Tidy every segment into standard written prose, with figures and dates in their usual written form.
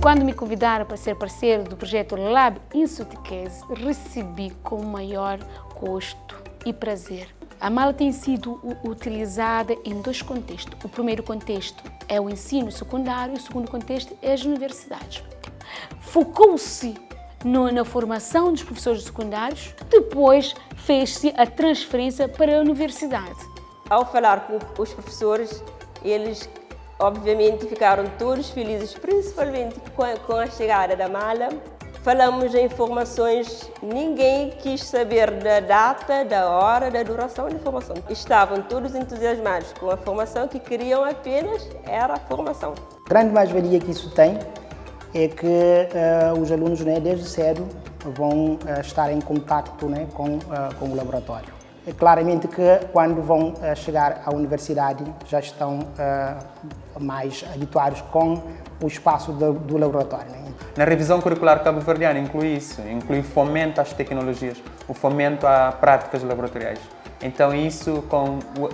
quando me convidaram para ser parceiro do projeto Lab Insutiquese, recebi com o maior gosto e prazer. A mala tem sido utilizada em dois contextos. O primeiro contexto é o ensino secundário e o segundo contexto é as universidades. Focou-se na formação dos professores secundários, depois fez-se a transferência para a universidade. Ao falar com os professores, eles obviamente ficaram todos felizes, principalmente com a chegada da mala. Falamos em informações, ninguém quis saber da data, da hora, da duração da informação. Estavam todos entusiasmados com a formação, que queriam apenas era a formação. A grande mais-valia que isso tem é que os alunos, desde cedo, vão estar em contacto com o laboratório. É claramente que quando vão chegar à universidade já estão mais habituados com o espaço do laboratório. Na revisão curricular cabo-verdiana inclui isso, inclui fomento às tecnologias, o fomento a práticas laboratoriais. Então isso,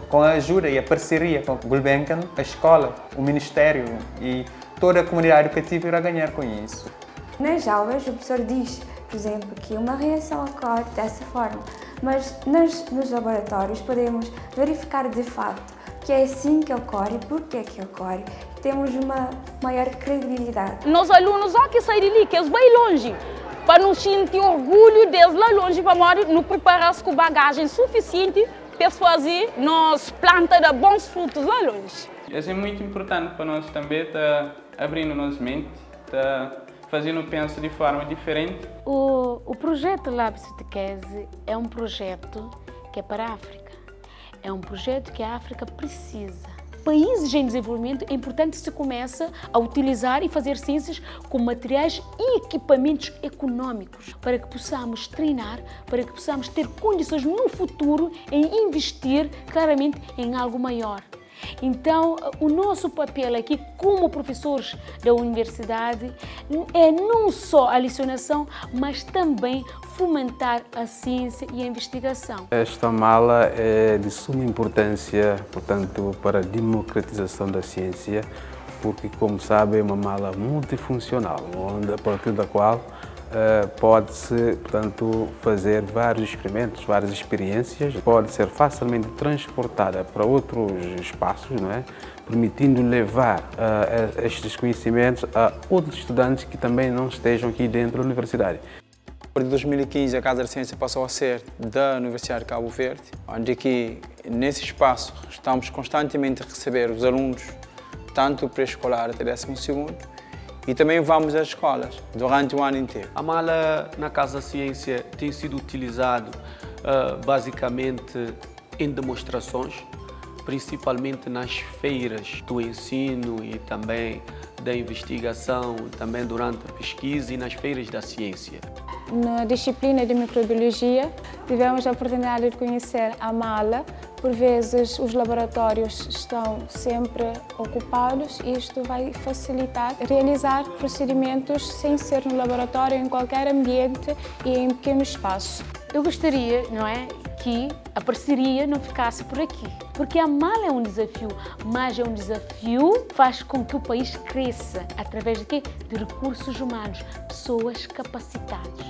com a ajuda e a parceria com o Gulbenkian, a escola, o Ministério e toda a comunidade educativa irá ganhar com isso. Nas aulas, o professor diz, por exemplo, que uma reação ocorre dessa forma, mas nos laboratórios podemos verificar de facto que é assim que ocorre, porque é que ocorre. Temos uma maior credibilidade. Nós alunos, que sair ali, que é bem longe, para nos sentir orgulho deles lá longe, para nos preparar com bagagem suficiente para fazer nos plantas de bons frutos lá longe. É muito importante para nós também estar abrindo nossa mente, fazendo pensar de forma diferente. O projeto Lab Insutiquese é um projeto que é para a África. É um projeto que a África precisa. Países em desenvolvimento é importante que se comece a utilizar e fazer ciências com materiais e equipamentos econômicos para que possamos treinar, para que possamos ter condições no futuro em investir claramente em algo maior. Então, o nosso papel aqui como professores da universidade é não só a lecionação, mas também fomentar a ciência e a investigação. Esta mala é de suma importância, portanto, para a democratização da ciência, porque, como sabem, é uma mala multifuncional, a partir da qual pode-se, portanto, fazer vários experimentos, várias experiências, pode ser facilmente transportada para outros espaços, permitindo levar estes conhecimentos a outros estudantes que também não estejam aqui dentro da universidade. Em 2015, a Casa da Ciência passou a ser da Universidade de Cabo Verde, onde aqui, nesse espaço, estamos constantemente a receber os alunos, tanto pré-escolar até 12º, e também vamos às escolas durante o ano inteiro. A mala na Casa da Ciência tem sido utilizado basicamente em demonstrações, principalmente nas feiras do ensino e também da investigação, também durante a pesquisa e nas feiras da ciência. Na disciplina de microbiologia, tivemos a oportunidade de conhecer a mala. Por vezes, os laboratórios estão sempre ocupados e isto vai facilitar realizar procedimentos sem ser no laboratório, em qualquer ambiente e em pequeno espaço. Eu gostaria, que a parceria não ficasse por aqui, porque a mala é um desafio, mas é um desafio que faz com que o país cresça através de quê? De recursos humanos, pessoas capacitadas.